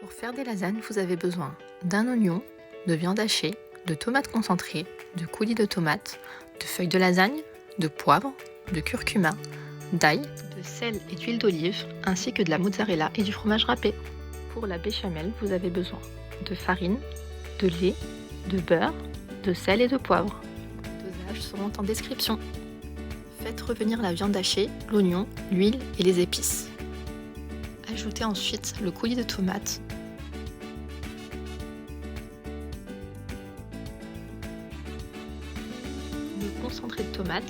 Pour faire des lasagnes, vous avez besoin d'un oignon, de viande hachée, de tomates concentrées, de coulis de tomates, de feuilles de lasagne, de poivre, de curcuma, d'ail, de sel et d'huile d'olive, ainsi que de la mozzarella et du fromage râpé. Pour la béchamel, vous avez besoin de farine, de lait, de beurre, de sel et de poivre. Les dosages seront en description. Faites revenir la viande hachée, l'oignon, l'huile et les épices. Ajoutez ensuite le coulis de tomates, le concentré de tomates,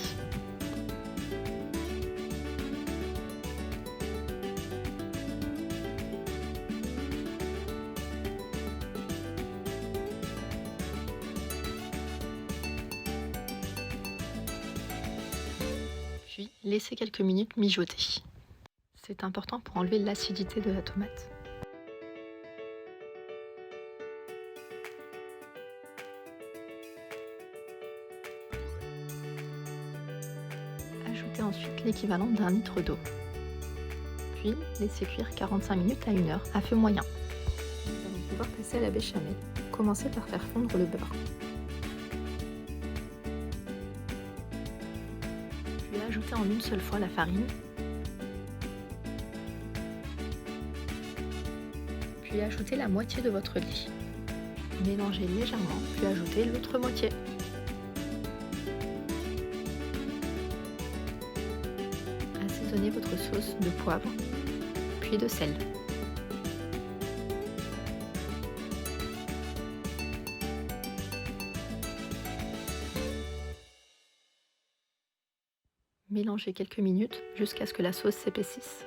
puis laissez quelques minutes mijoter. C'est important pour enlever l'acidité de la tomate. Ajoutez ensuite l'équivalent d'un litre d'eau. Puis laissez cuire 45 minutes à 1 heure à feu moyen. Nous allons pouvoir passer à la béchamel. Commencez par faire fondre le beurre. Puis ajoutez en une seule fois la farine. Puis ajoutez la moitié de votre lait. Mélangez légèrement, puis ajoutez l'autre moitié. Assaisonnez votre sauce de poivre, puis de sel. Mélangez quelques minutes jusqu'à ce que la sauce s'épaississe.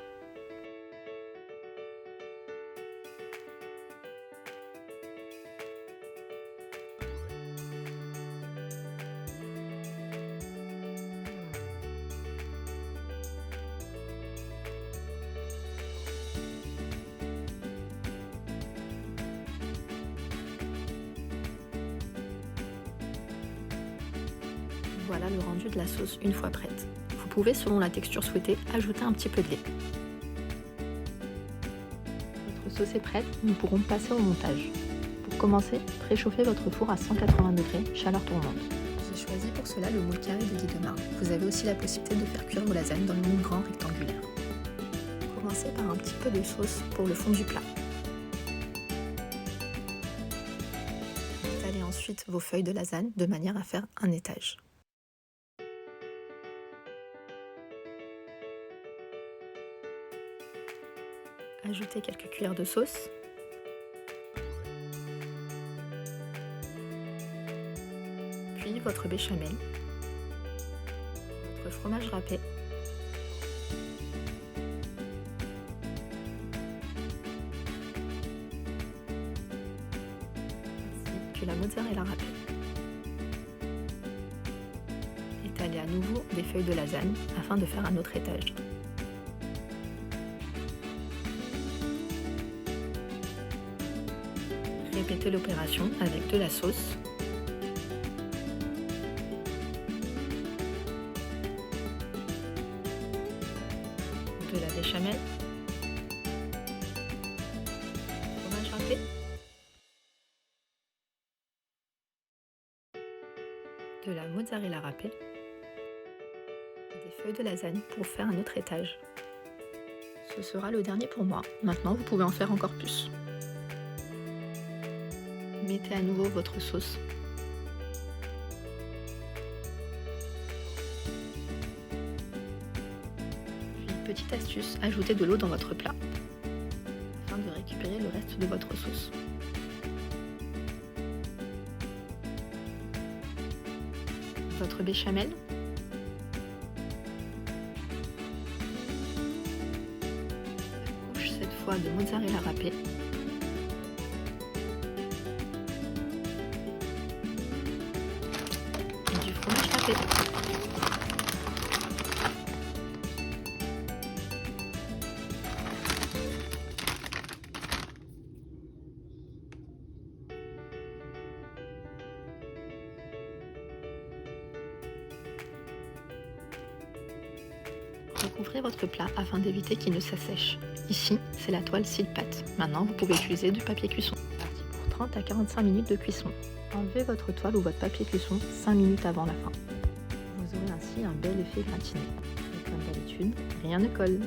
Voilà le rendu de la sauce une fois prête. Vous pouvez, selon la texture souhaitée, ajouter un petit peu de lait. Votre sauce est prête, nous pourrons passer au montage. Pour commencer, préchauffez votre four à 180 degrés, chaleur tournante. J'ai choisi pour cela le moule carré de Guy Demar. Vous avez aussi la possibilité de faire cuire vos lasagnes dans le moule grand rectangulaire. Commencez par un petit peu de sauce pour le fond du plat. Étalez ensuite vos feuilles de lasagne de manière à faire un étage. Ajoutez quelques cuillères de sauce. Puis votre béchamel, votre fromage râpé, ainsi que la mozzarella râpée. Étalez à nouveau des feuilles de lasagne afin de faire un autre étage. Répétez l'opération avec de la sauce, de la béchamel, fromage râpé, de la mozzarella râpée et des feuilles de lasagne pour faire un autre étage. Ce sera le dernier pour moi. Maintenant, vous pouvez en faire encore plus. Mettez à nouveau votre sauce. Puis, petite astuce, ajoutez de l'eau dans votre plat afin de récupérer le reste de votre sauce. Votre béchamel. Couche cette fois de mozzarella râpée. Et du fromage râpé. Recouvrez votre plat afin d'éviter qu'il ne s'assèche. Ici, c'est la toile Silpat. Maintenant, vous pouvez utiliser du papier cuisson. Parti pour 30 à 45 minutes de cuisson. Enlevez votre toile ou votre papier cuisson 5 minutes avant la fin. Vous aurez ainsi un bel effet gratiné. Et comme d'habitude, rien ne colle.